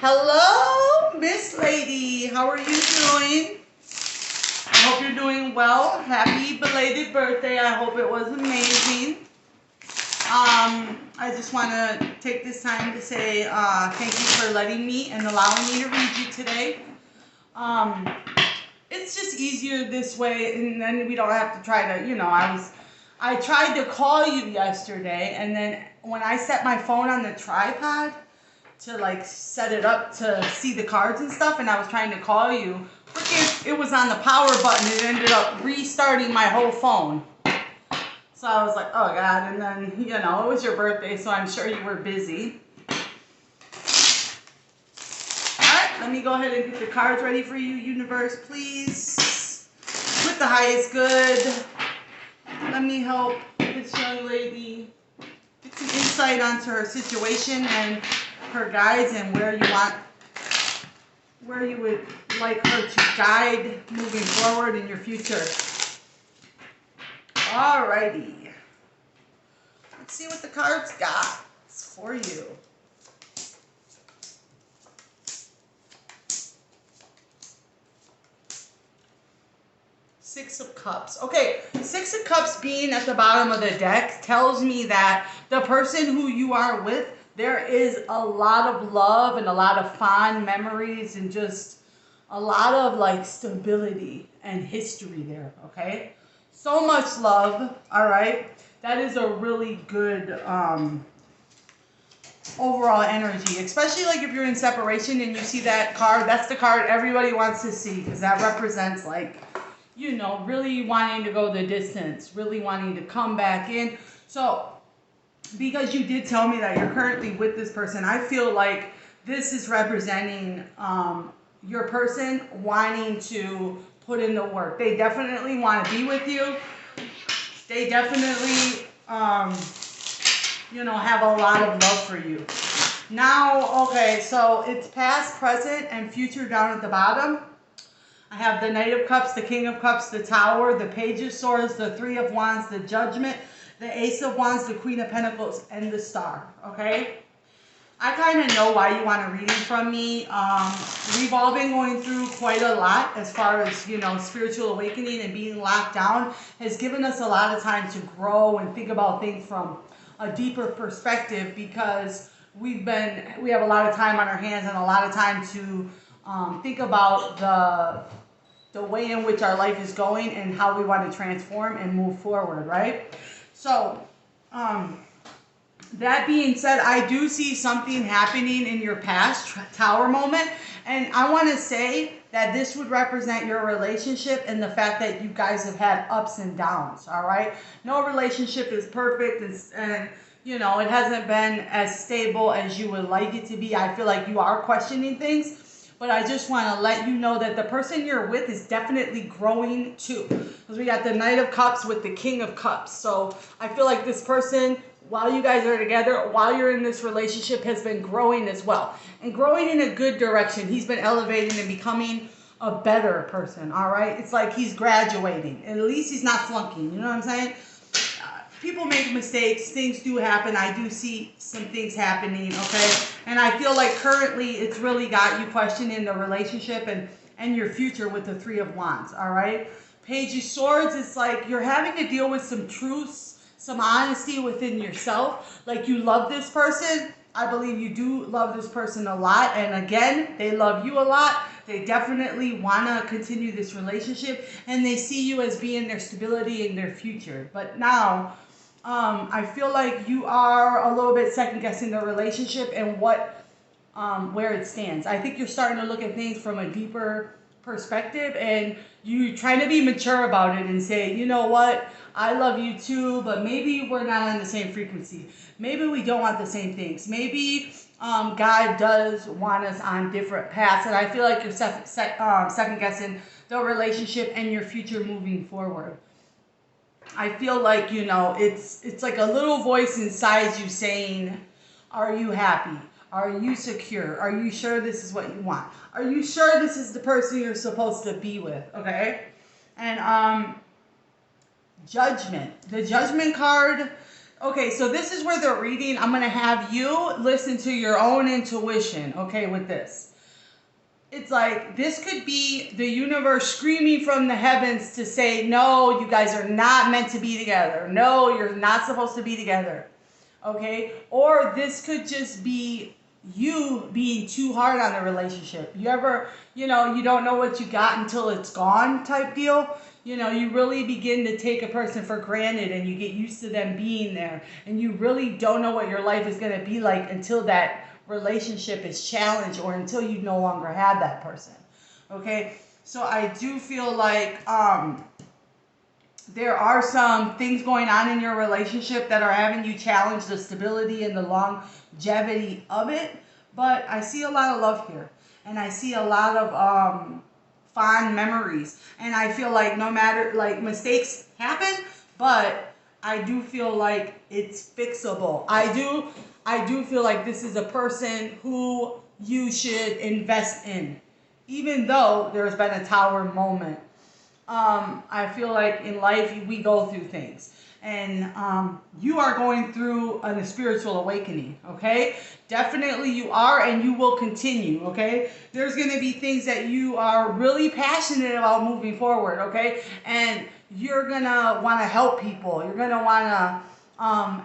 Hello, Miss Lady. How are you doing? I hope you're doing well. Happy belated birthday. I hope it was amazing. I just want to take this time to say thank you for letting me and allowing me to read you today. Um, it's just easier this way, and then we don't have to try to, I tried to call you yesterday, and then when I set my phone on the tripod to like set it up to see the cards and stuff, and I was trying to call you, it was on the power button. It ended up restarting my whole phone. So I was like, oh God, and then, it was your birthday, so I'm sure you were busy. Alright, let me go ahead and get the cards ready for you, universe, please. With the highest good, let me help this young lady get some insight onto her situation and her guides and where you would like her to guide moving forward in your future. Alrighty. Let's see what the cards got for you. Six of Cups. Okay, Six of Cups being at the bottom of the deck tells me that the person who you are with, there is a lot of love and a lot of fond memories and just a lot of like stability and history there, okay? So much love, all right? That is a really good overall energy, especially like if you're in separation and you see that card. That's the card everybody wants to see because that represents like, really wanting to go the distance, really wanting to come back in. So because you did tell me that you're currently with this person, I feel like this is representing your person wanting to put in the work. They definitely want to be with you. They definitely, have a lot of love for you. Now, okay, so it's past, present, and future down at the bottom. I have the Knight of Cups, the King of Cups, the Tower, the Page of Swords, the Three of Wands, the Judgment, the Ace of Wands, the Queen of Pentacles, and the Star, okay? I kind of know why you want a reading from me. We've all been going through quite a lot as far as, spiritual awakening, and being locked down has given us a lot of time to grow and think about things from a deeper perspective because we have a lot of time on our hands and a lot of time to think about the way in which our life is going and how we want to transform and move forward, right? So, that being said, I do see something happening in your past Tower moment, and I want to say that this would represent your relationship and the fact that you guys have had ups and downs, all right? No relationship is perfect, and it hasn't been as stable as you would like it to be. I feel like you are questioning things. But I just want to let you know that the person you're with is definitely growing too. Because we got the Knight of Cups with the King of Cups. So I feel like this person, while you guys are together, while you're in this relationship, has been growing as well. And growing in a good direction. He's been elevating and becoming a better person, all right? It's like he's graduating. And at least he's not flunking, you know what I'm saying? People make mistakes. Things do happen. I do see some things happening, okay? And I feel like currently it's really got you questioning the relationship and your future with the Three of Wands, all right? Page of Swords, it's like you're having to deal with some truths, some honesty within yourself. Like you love this person. I believe you do love this person a lot. And again, they love you a lot. They definitely want to continue this relationship. And they see you as being their stability in their future. But now, I feel like you are a little bit second guessing the relationship and where it stands. I think you're starting to look at things from a deeper perspective, and you trying to be mature about it and say, you know what, I love you too, but maybe we're not on the same frequency. Maybe we don't want the same things. Maybe God does want us on different paths, and I feel like you're second guessing the relationship and your future moving forward. I feel like, it's like a little voice inside you saying, are you happy? Are you secure? Are you sure this is what you want? Are you sure this is the person you're supposed to be with? Okay? And Judgment. The Judgment card Okay, so this is where they're reading. I'm going to have you listen to your own intuition, okay, with this. It's like this could be the universe screaming from the heavens to say, no, you guys are not meant to be together. No, you're not supposed to be together. Okay? Or this could just be you being too hard on the relationship. You ever, you don't know what you got until it's gone type deal. You really begin to take a person for granted and you get used to them being there. And you really don't know what your life is going to be like until that relationship is challenged or until you no longer have that person. Okay? So I do feel like there are some things going on in your relationship that are having you challenge the stability and the longevity of it. But I see a lot of love here. And I see a lot of fond memories. And I feel like no matter, like, mistakes happen, but I do feel like it's fixable. I do feel like this is a person who you should invest in, even though there's been a tower moment. I feel like in life we go through things, and you are going through a spiritual awakening. Okay, definitely you are, and you will continue. Okay, there's going to be things that you are really passionate about moving forward. Okay, and you're gonna want to help people. You're gonna want to,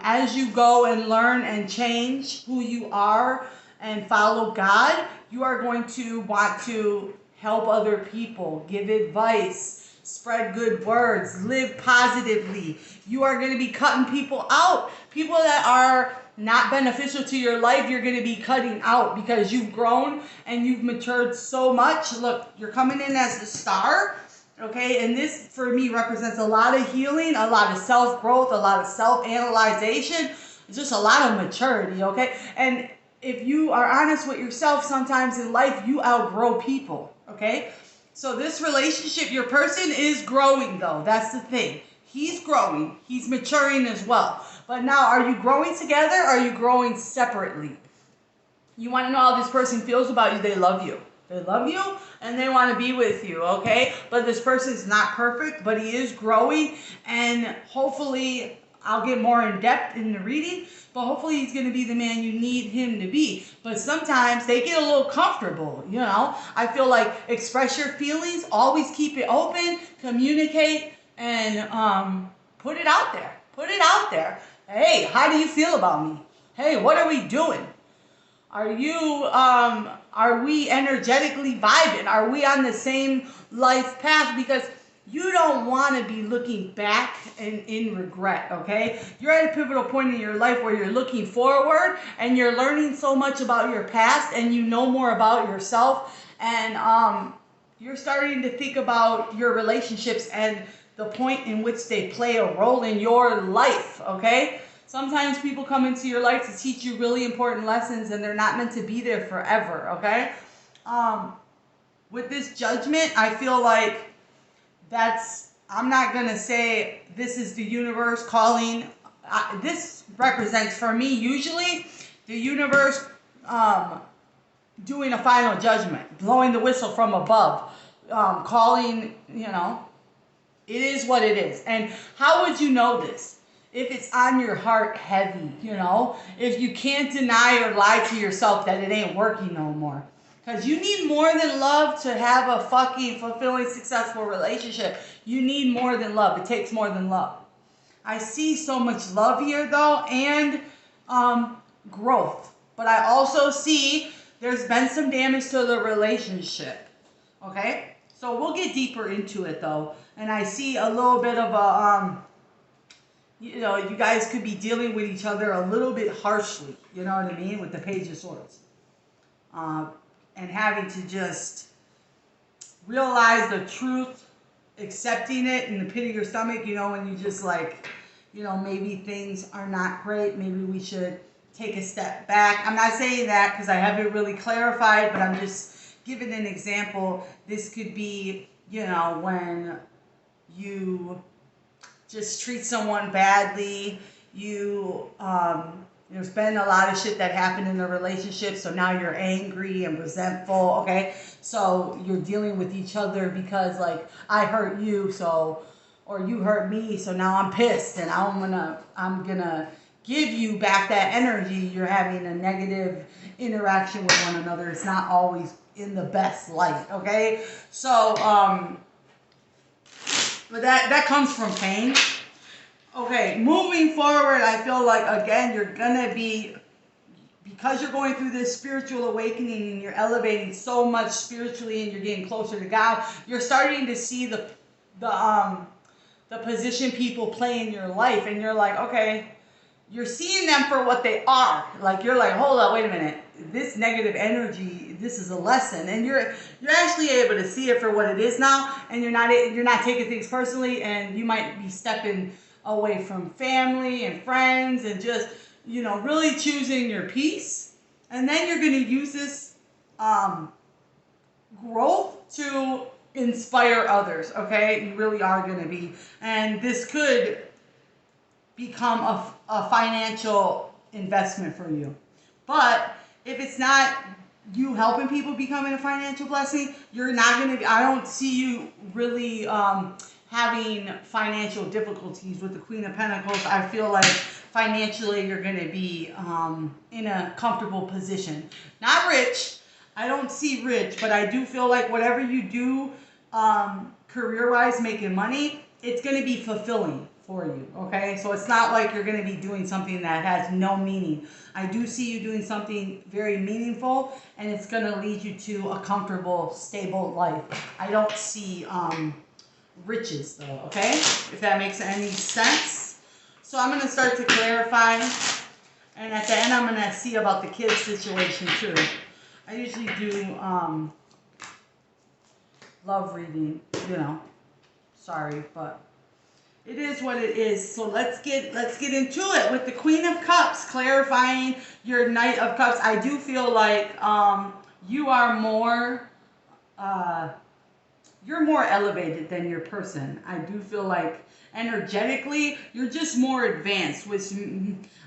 as you go and learn and change who you are and follow God, you are going to want to help other people, give advice, spread good words, live positively. You are going to be cutting people out. People that are not beneficial to your life, you're going to be cutting out because you've grown and you've matured so much. Look, you're coming in as the star, okay? And this, for me, represents a lot of healing, a lot of self-growth, a lot of self-analyzation, just a lot of maturity, okay? And if you are honest with yourself, sometimes in life, you outgrow people, okay? So this relationship, your person is growing though. That's the thing. He's growing. He's maturing as well. But now, are you growing together or are you growing separately? You want to know how this person feels about you. They love you. They love you and they want to be with you, okay? But this person is not perfect, but he is growing, and hopefully I'll get more in depth in the reading, but hopefully he's going to be the man you need him to be. But sometimes they get a little comfortable, I feel like express your feelings, always keep it open, communicate, and put it out there. Put it out there. Hey, how do you feel about me? Hey, what are we doing? Are we energetically vibing? Are we on the same life path? Because you don't want to be looking back and in regret, okay? You're at a pivotal point in your life where you're looking forward and you're learning so much about your past and you know more about yourself, and you're starting to think about your relationships and the point in which they play a role in your life, okay? Sometimes people come into your life to teach you really important lessons and they're not meant to be there forever, okay? With this judgment, I feel like I'm not going to say this is the universe calling. This represents, for me, usually the universe doing a final judgment, blowing the whistle from above, calling, it is what it is. And how would you know this? If it's on your heart heavy, if you can't deny or lie to yourself that it ain't working no more. Because you need more than love to have a fucking fulfilling, successful relationship. You need more than love. It takes more than love. I see so much love here, though, and growth. But I also see there's been some damage to the relationship. Okay? So we'll get deeper into it, though. And I see a little bit of a, you guys could be dealing with each other a little bit harshly. You know what I mean? With the Page of Swords. And having to just realize the truth, accepting it in the pit of your stomach, when you just like, maybe things are not great. Maybe we should take a step back. I'm not saying that because I haven't really clarified, but I'm just giving an example. This could be, when you just treat someone badly, there's been a lot of shit that happened in the relationship, so now you're angry and resentful, okay? So you're dealing with each other because, like, I hurt you, or you hurt me, so now I'm pissed, and I'm gonna give you back that energy, you're having a negative interaction with one another. It's not always in the best light, okay? So, but that comes from pain. Okay, moving forward, I feel like, again, you're gonna be, because you're going through this spiritual awakening and you're elevating so much spiritually and you're getting closer to God, you're starting to see the position people play in your life, and you're like, okay, you're seeing them for what they are. Like, you're like, hold up, wait a minute. This negative energy, this is a lesson, and you're actually able to see it for what it is now, and you're not taking things personally, and you might be stepping away from family and friends and just, really choosing your peace. And then you're going to use this growth to inspire others, okay? You really are going to be. And this could become a financial investment for you. But if it's not you helping people becoming a financial blessing, you're not going to, I don't see you really having financial difficulties with the Queen of Pentacles. I feel like financially you're going to be in a comfortable position. Not rich. I don't see rich, but I do feel like whatever you do career-wise, making money, it's going to be fulfilling for you, okay? So it's not like you're going to be doing something that has no meaning. I do see you doing something very meaningful, and it's going to lead you to a comfortable, stable life. I don't see riches, though, okay? If that makes any sense. So I'm going to start to clarify, and at the end I'm going to see about the kids situation, too. I usually do love reading, sorry, but it is what it is. So let's get into it with the Queen of Cups, clarifying your Knight of Cups. I do feel like you are more you're more elevated than your person. I do feel like energetically you're just more advanced, which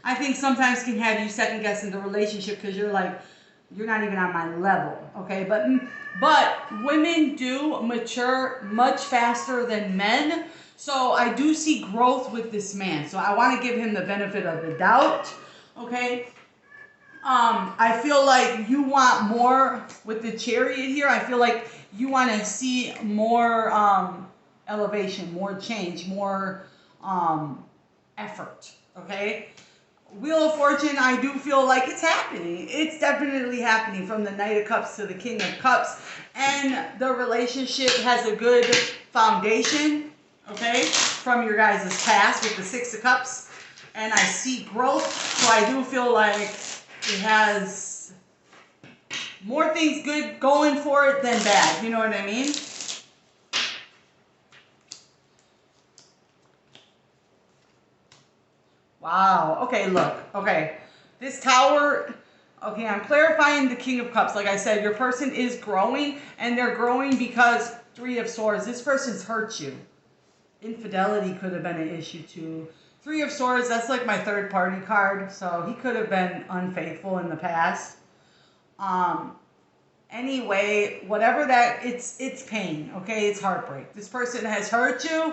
I think sometimes can have you second guessing the relationship, because you're like, you're not even on my level, okay? But women do mature much faster than men. So I do see growth with this man. So I want to give him the benefit of the doubt, okay? I feel like you want more with the Chariot here. I feel like you want to see more elevation, more change, more effort, okay? Wheel of Fortune, I do feel like it's happening. It's definitely happening, from the Knight of Cups to the King of Cups. And the relationship has a good foundation, okay, from your guys' past with the Six of Cups. And I see growth, so I do feel like it has more things good going for it than bad. You know what I mean? Wow. Okay, look. Okay. This Tower, okay, I'm clarifying the King of Cups. Like I said, your person is growing, and they're growing because Three of Swords. This person's hurt you. Infidelity could have been an issue too. Three of Swords, that's like my third party card. So he could have been unfaithful in the past. Anyway, whatever that, it's pain, okay? It's heartbreak. This person has hurt you.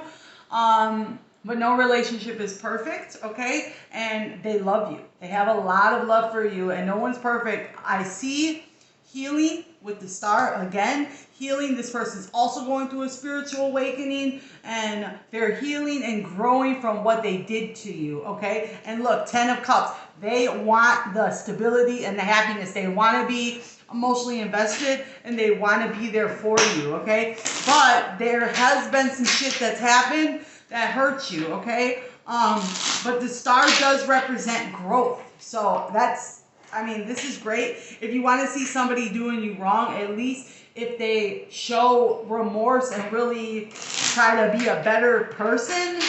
But no relationship is perfect, okay? And they love you. They have a lot of love for you, and no one's perfect. I see healing with the Star again. Healing, this person's also going through a spiritual awakening, and they're healing and growing from what they did to you, okay? And look, Ten of Cups, they want the stability and the happiness. They want to be emotionally invested, and they want to be there for you, okay? But there has been some shit that's happened that hurts you, okay? But the Star does represent growth. So that's, I mean, this is great. If you want to see somebody doing you wrong, at least if they show remorse and really try to be a better person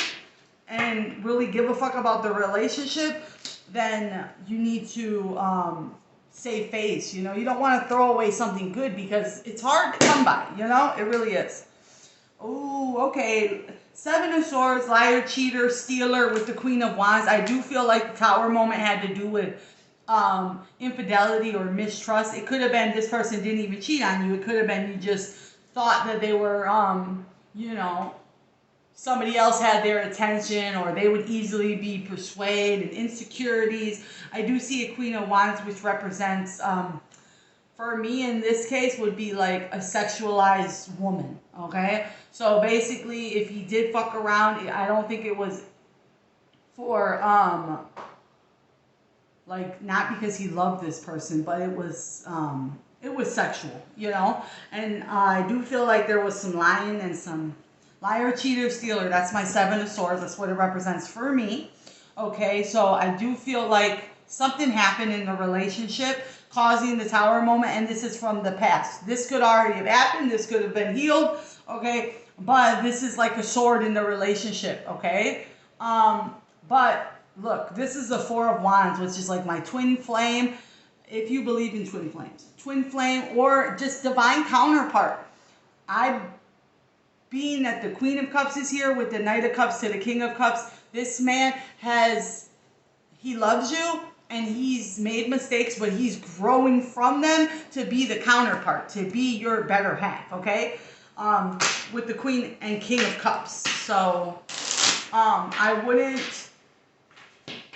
and really give a fuck about the relationship, then you need to save face. You don't want to throw away something good, because it's hard to come by, it really is. Oh, okay. Seven of Swords, liar, cheater, stealer with the Queen of Wands. I do feel like the Tower moment had to do with infidelity or mistrust. It could have been this person didn't even cheat on you. It could have been you just thought that they were, somebody else had their attention, or they would easily be persuaded, and insecurities. I do see a Queen of Wands, which represents, for me in this case, would be like a sexualized woman, okay? So basically, if he did fuck around, I don't think it was for, like, not because he loved this person, but it was sexual, you know? And I do feel like there was some lying and some liar, cheater, stealer. That's my Seven of Swords. That's what it represents for me. Okay, so I do feel like something happened in the relationship causing the Tower moment, and this is from the past. This could already have happened. This could have been healed, okay? But this is like a sword in the relationship, okay? But look, this is the Four of Wands, which is like my twin flame. If you believe in twin flames, twin flame, or just divine counterpart. Being that the Queen of Cups is here with the Knight of Cups to the King of Cups, this man he loves you, and he's made mistakes, but he's growing from them to be the counterpart, to be your better half, okay? With the Queen and King of Cups. So,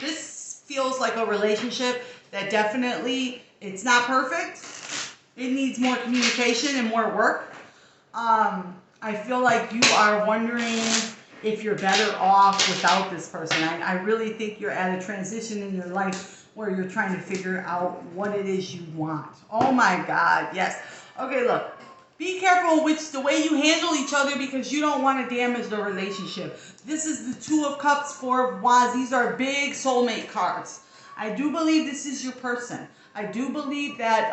this feels like a relationship that definitely, it's not perfect. It needs more communication and more work. I feel like you are wondering if you're better off without this person. I really think you're at a transition in your life where you're trying to figure out what it is you want. Oh my God, yes. Okay, look. Be careful the way you handle each other, because you don't want to damage the relationship. This is the Two of Cups, Four of Wands. These are big soulmate cards. I do believe this is your person. I do believe that,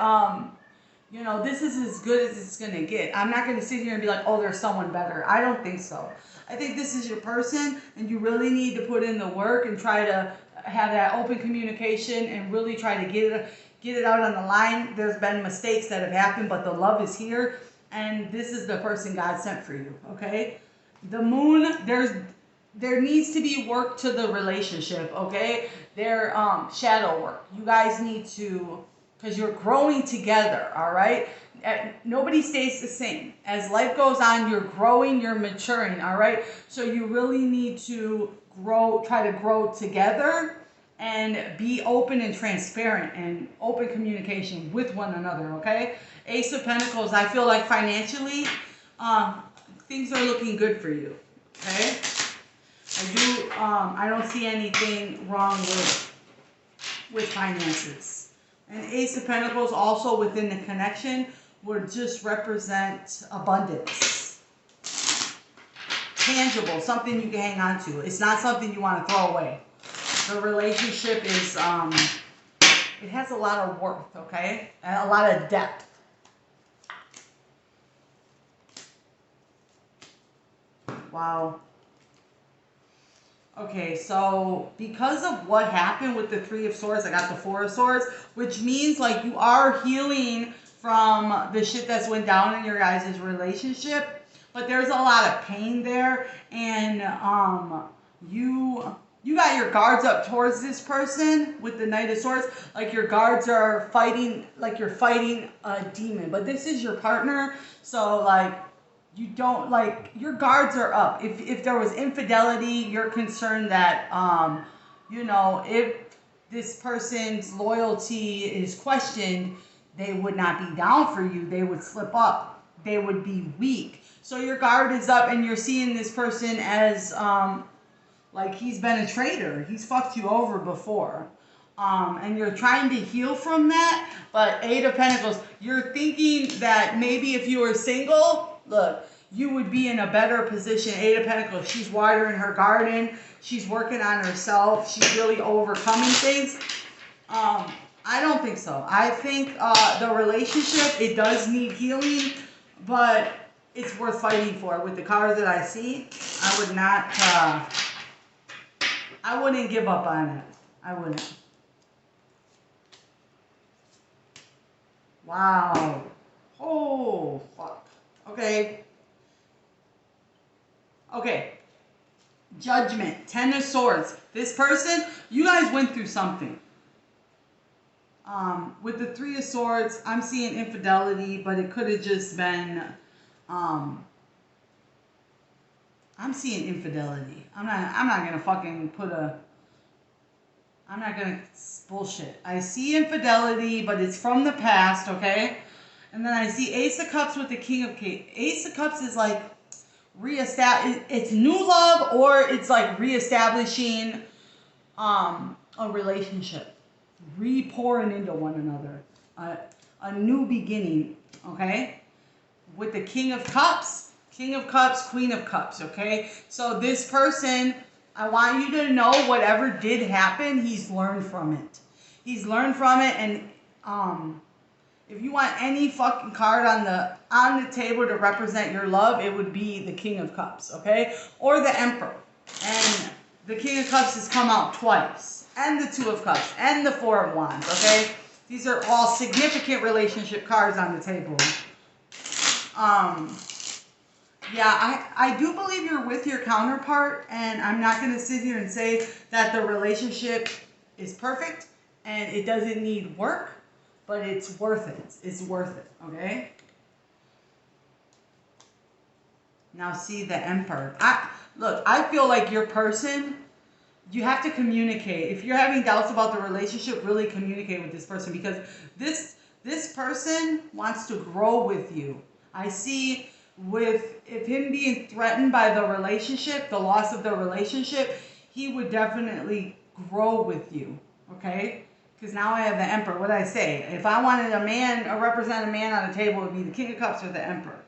you know, this is as good as it's going to get. I'm not going to sit here and be like, oh, there's someone better. I don't think so. I think this is your person, and you really need to put in the work and try to have that open communication and really try to get it out on the line. There's been mistakes that have happened, but the love is here, and this is the person God sent for you, okay? The moon, there needs to be work to the relationship, okay? Shadow work. You guys need to, because you're growing together, all right? Nobody stays the same. As life goes on, you're growing, you're maturing, all right? So you really need to try to grow together and be open and transparent and open communication with one another, okay? Ace of Pentacles, I feel like financially, things are looking good for you, okay? I don't see anything wrong with finances. And Ace of Pentacles also within the connection would just represent abundance. Tangible, something you can hang on to. It's not something you want to throw away. The relationship is, it has a lot of worth, okay? And a lot of depth. Wow. Okay, so because of what happened with the Three of Swords, I got the Four of Swords, which means like you are healing from the shit that's went down in your guys' relationship, but there's a lot of pain there, and you got your guards up towards this person with the Knight of Swords, like your guards are fighting, like you're fighting a demon, but this is your partner, so like, you don't, like, your guards are up. If there was infidelity, you're concerned that, you know, if this person's loyalty is questioned, they would not be down for you. They would slip up. They would be weak. So your guard is up, and you're seeing this person as, like, he's been a traitor. He's fucked you over before. And you're trying to heal from that. But Eight of Pentacles, you're thinking that maybe if you were single, look, you would be in a better position. Eight of Pentacles, she's watering her garden. She's working on herself. She's really overcoming things. I don't think so. I think the relationship, it does need healing, but it's worth fighting for. With the cards that I see, I would not, I wouldn't give up on it. I wouldn't. Wow. Oh, fuck. Okay. Okay. Judgment. Ten of Swords. This person, you guys went through something. With the Three of Swords, I'm seeing infidelity, but it could have just been, I'm seeing infidelity. I'm not gonna fucking put a. I'm not gonna bullshit. I see infidelity, but it's from the past, okay? And then I see Ace of Cups with the King of Cups. Ace of Cups is like reestablish. It's new love, or it's like reestablishing a relationship, re-pouring into one another, a new beginning, okay? With the King of Cups, Queen of Cups, okay? So this person, I want you to know whatever did happen, he's learned from it. He's learned from it, and if you want any fucking card on the table to represent your love, it would be the King of Cups, okay? Or the Emperor. And the King of Cups has come out twice. And the Two of Cups. And the Four of Wands, okay? These are all significant relationship cards on the table. Yeah, I do believe you're with your counterpart, and I'm not going to sit here and say that the relationship is perfect and it doesn't need work, but it's worth it. It's worth it, okay? Now see the Emperor. Look, I feel like your person, you have to communicate. If you're having doubts about the relationship, really communicate with this person, because this person wants to grow with you. I see if him being threatened by the relationship, the loss of the relationship, he would definitely grow with you, okay? Because now I have the Emperor. What did I say? If I wanted a man, or represent a man on the table, it would be the King of Cups or the Emperor.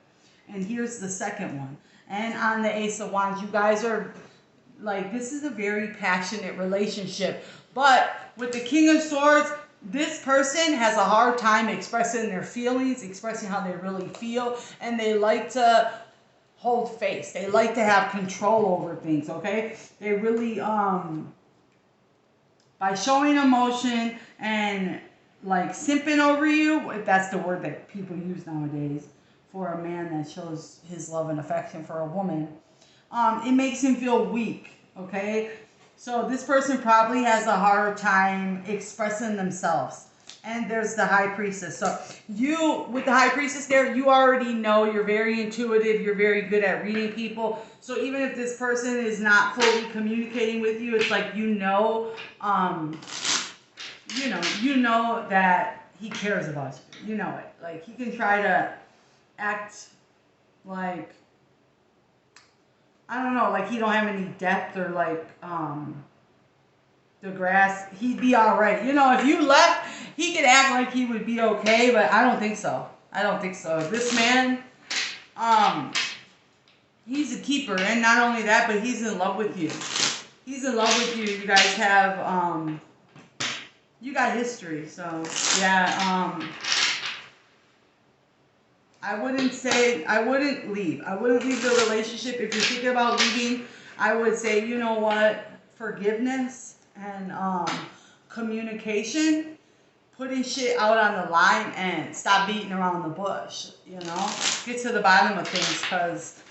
And here's the second one. And on the Ace of Wands, you guys are, like, this is a very passionate relationship. But with the King of Swords, this person has a hard time expressing their feelings, expressing how they really feel, and they like to hold face. They like to have control over things, okay? They really, by showing emotion and, like, simping over you, if that's the word that people use nowadays for a man that shows his love and affection for a woman, it makes him feel weak, okay? So this person probably has a hard time expressing themselves. And there's the High Priestess. So you, with the High Priestess there, you already know, you're very intuitive, you're very good at reading people. So even if this person is not fully communicating with you, it's like you know that he cares about you. You know it. Like, he can try to act like, I don't know, like he don't have any depth, or like the grass, he'd be all right. You know, if you left, he could act like he would be okay, but I don't think so. I don't think so. This man, he's a keeper, and not only that, but he's in love with you. He's in love with you. You guys have, you got history, so yeah. I wouldn't leave. I wouldn't leave the relationship. If you're thinking about leaving, I would say, you know what, forgiveness and communication, putting shit out on the line, and stop beating around the bush, you know? Get to the bottom of things, because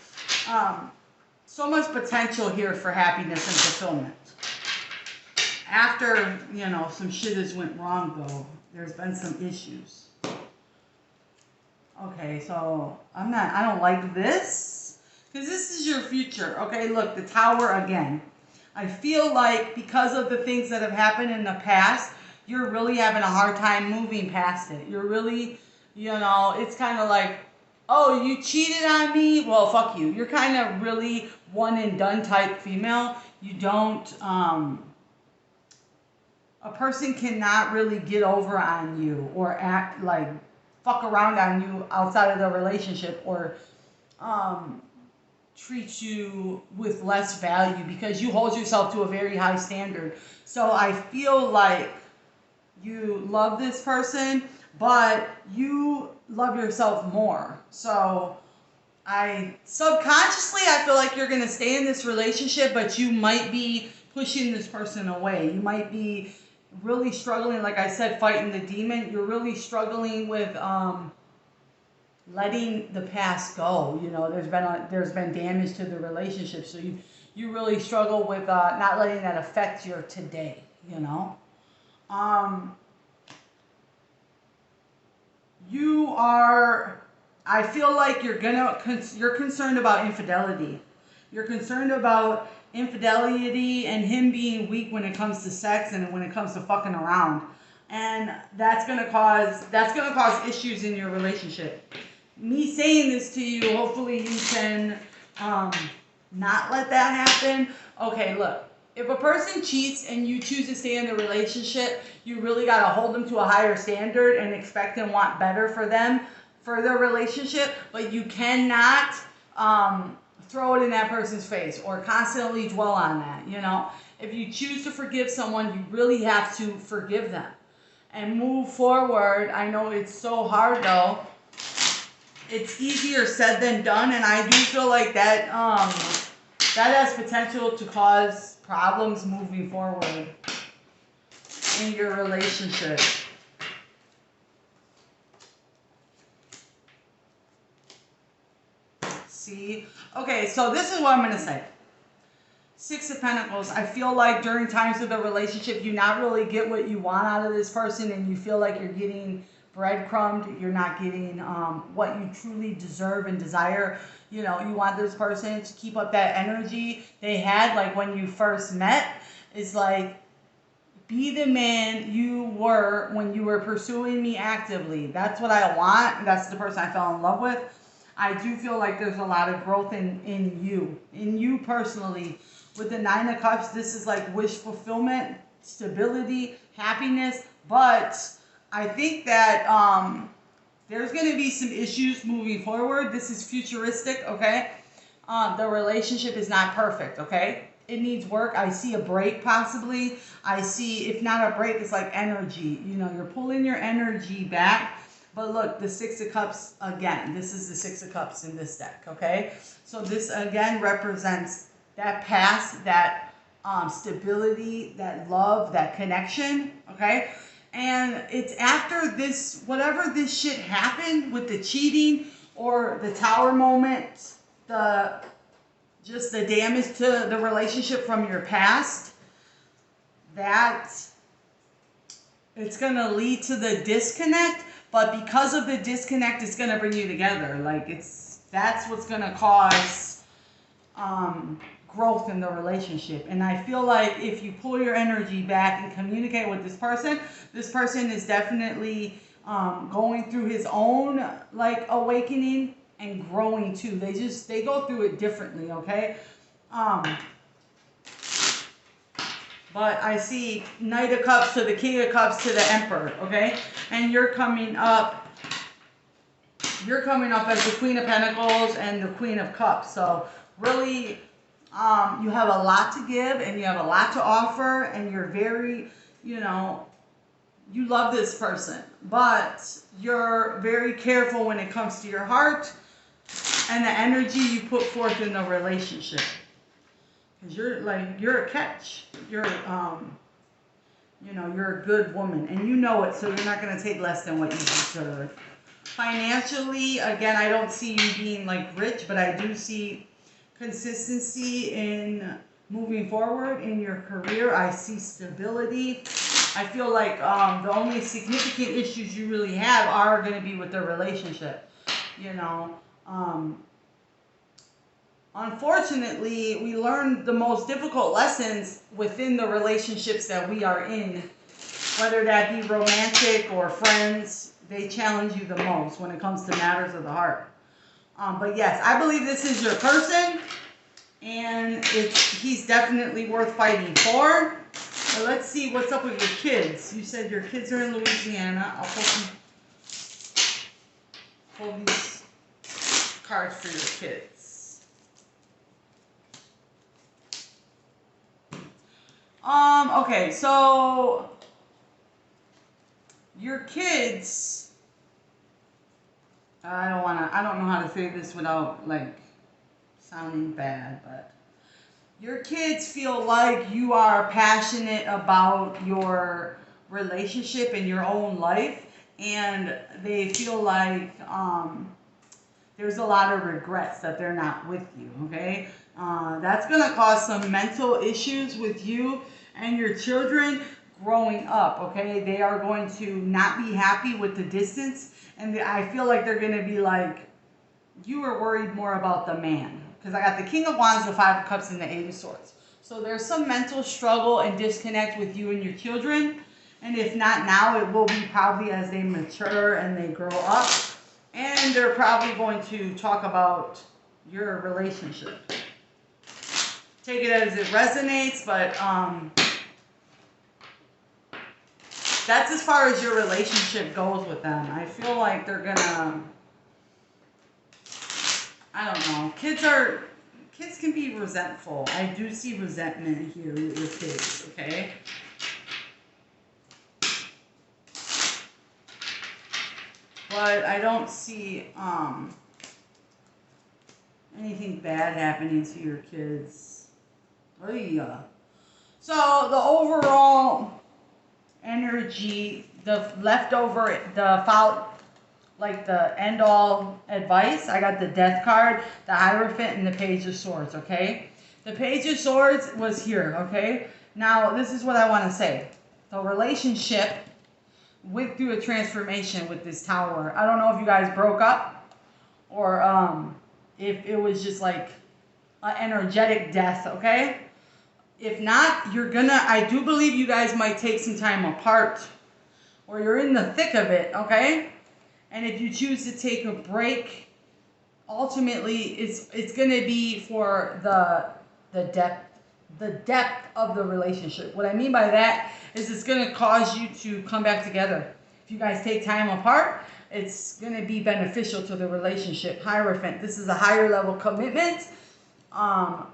so much potential here for happiness and fulfillment. After, you know, some shit has went wrong, though, there's been some issues. Okay, so I don't like this, because this is your future. Okay, look, the Tower again. I feel like because of the things that have happened in the past, you're really having a hard time moving past it. You're really, you know, it's kind of like, oh, you cheated on me? Well, fuck you. You're kind of really one and done type female. You don't, a person cannot really get over on you, or act like, fuck around on you outside of the relationship, or treat you with less value, because you hold yourself to a very high standard. So I feel like you love this person, but you love yourself more. So subconsciously, I feel like you're going to stay in this relationship, but you might be pushing this person away. You might be really struggling, like I said, fighting the demon. You're really struggling with letting the past go. You know, there's been damage to the relationship, so you really struggle with not letting that affect your today. You know, I feel like you're concerned about infidelity. You're concerned about infidelity and him being weak when it comes to sex and when it comes to fucking around. And that's gonna cause issues in your relationship. Me saying this to you, hopefully you can um, not let that happen. Okay, look. If a person cheats and you choose to stay in the relationship, you really got to hold them to a higher standard and expect and want better for them, for their relationship. But you cannot throw it in that person's face or constantly dwell on that. You know, if you choose to forgive someone, you really have to forgive them and move forward. I know it's so hard though. It's easier said than done, and I do feel like that that has potential to cause problems moving forward in your relationship. See? Okay, so this is what I'm going to say. Six of Pentacles. I feel like during times of the relationship, you not really get what you want out of this person, and you feel like you're getting breadcrumbed. You're not getting what you truly deserve and desire. You know, you want this person to keep up that energy they had, like when you first met. It's like, be the man you were when you were pursuing me actively. That's what I want. That's the person I fell in love with. I do feel like there's a lot of growth in you personally. With the Nine of Cups, this is like wish fulfillment, stability, happiness. But I think that there's going to be some issues moving forward. This is futuristic, okay? The relationship is not perfect, okay? It needs work. I see a break possibly. I see, if not a break, it's like energy. You know, you're pulling your energy back. But look, the Six of Cups again. This is the Six of Cups in this deck, okay? So this again represents that past, that stability, that love, that connection, okay? And it's after this, whatever this shit happened with the cheating or the tower moment, just the damage to the relationship from your past, that it's going to lead to the disconnect. But because of the disconnect, it's going to bring you together. Like, that's what's going to cause growth in the relationship. And I feel like if you pull your energy back and communicate with this person is definitely going through his own like awakening and growing too. They go through it differently, okay? But I see Knight of Cups to the King of Cups to the Emperor, okay? And you're coming up as the Queen of Pentacles and the Queen of Cups. So really, you have a lot to give and you have a lot to offer, and you're very, you know, you love this person, but you're very careful when it comes to your heart and the energy you put forth in the relationship. Because you're a catch. You're, you know, you're a good woman, and you know it, so you're not going to take less than what you deserve. Financially, again, I don't see you being like rich, but I do see consistency in moving forward in your career. I see stability. I feel like the only significant issues you really have are going to be with the relationship, you know. Unfortunately, we learn the most difficult lessons within the relationships that we are in, whether that be romantic or friends. They challenge you the most when it comes to matters of the heart. But yes, I believe this is your person, and he's definitely worth fighting for. But let's see what's up with your kids. You said your kids are in Louisiana. I'll pull these cards for your kids. Okay, so your kids, I don't know how to say this without like sounding bad, but your kids feel like you are passionate about your relationship and your own life, and they feel like there's a lot of regrets that they're not with you, okay? That's going to cause some mental issues with you and your children growing up, okay? They are going to not be happy with the distance, and I feel like they're going to be like, you were worried more about the man, because I got the King of Wands, the Five of Cups, and the Eight of Swords. So there's some mental struggle and disconnect with you and your children. And if not now, it will be probably as they mature and they grow up. And they're probably going to talk about your relationship. Take it as it resonates, but that's as far as your relationship goes with them. I feel like they're gonna, I don't know. Kids can be resentful. I do see resentment here with kids, okay? But I don't see anything bad happening to your kids. Oh yeah. So the overall energy, the leftover, the foul, like the end all advice, I got the Death card, the Hierophant, and the Page of Swords, okay? The Page of Swords was here, okay? Now, this is what I want to say. The relationship went through a transformation with this Tower. I don't know if you guys broke up or if it was just like an energetic death, okay? If not, I do believe you guys might take some time apart, or you're in the thick of it, okay? And if you choose to take a break, ultimately it's going to be for the depth of the relationship. What I mean by that is it's going to cause you to come back together. If you guys take time apart, it's going to be beneficial to the relationship. Hierophant, this is a higher level commitment.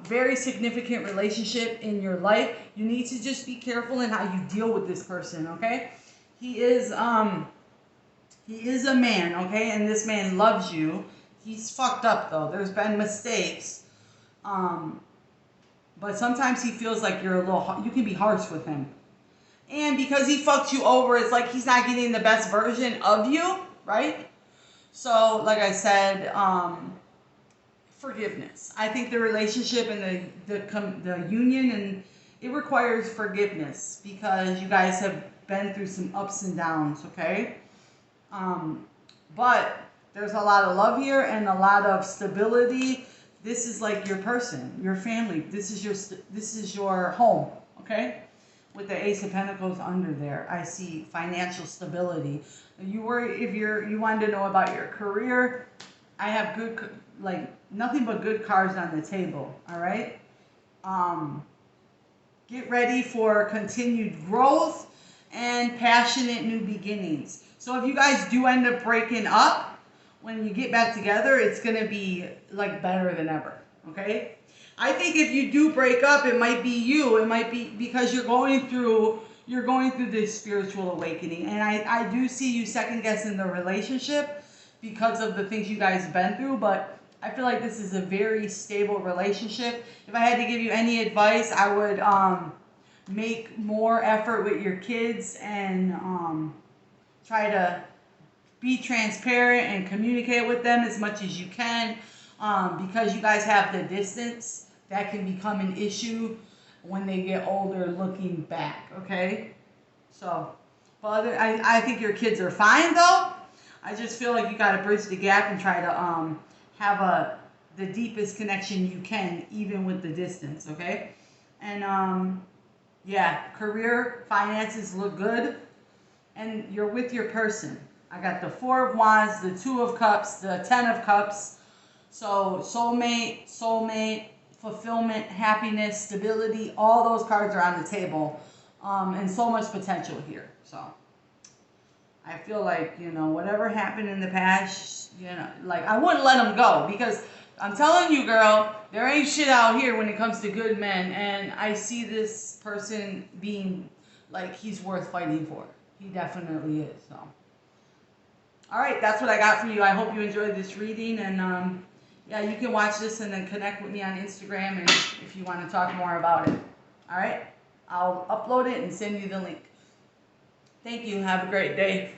Very significant relationship in your life. You need to just be careful in how you deal with this person, okay? He is a man, okay? And this man loves you. He's fucked up though. There's been mistakes. But sometimes he feels like you can be harsh with him. And because he fucked you over, it's like he's not getting the best version of you, right? So, like I said, forgiveness. I think the relationship and the union, and it requires forgiveness because you guys have been through some ups and downs, okay? But there's a lot of love here and a lot of stability. This is like your person, your family. This is your home, okay? With the Ace of Pentacles under there, I see financial stability. You wanted to know about your career, I have nothing but good cards on the table, all right? Get ready for continued growth and passionate new beginnings. So if you guys do end up breaking up, when you get back together, it's going to be like better than ever, okay? I think if you do break up, it might be you. It might be because you're going through this spiritual awakening. And I do see you second guessing the relationship because of the things you guys have been through, but I feel like this is a very stable relationship. If I had to give you any advice, I would make more effort with your kids and try to be transparent and communicate with them as much as you can, because you guys have the distance that can become an issue when they get older looking back, okay? So, but I think your kids are fine though. I just feel like you got to bridge the gap and try to have the deepest connection you can, even with the distance, okay? And yeah, career, finances look good, and you're with your person. I got the Four of Wands, the Two of Cups, the Ten of Cups. So soulmate, fulfillment, happiness, stability, all those cards are on the table, and so much potential here. So I feel like, whatever happened in the past, like I wouldn't let them go, because I'm telling you, girl, there ain't shit out here when it comes to good men, and I see this person being like he's worth fighting for. He definitely is. So, all right, that's what I got for you. I hope you enjoyed this reading, and yeah, you can watch this and then connect with me on Instagram and if you want to talk more about it. All right, I'll upload it and send you the link. Thank you. Have a great day.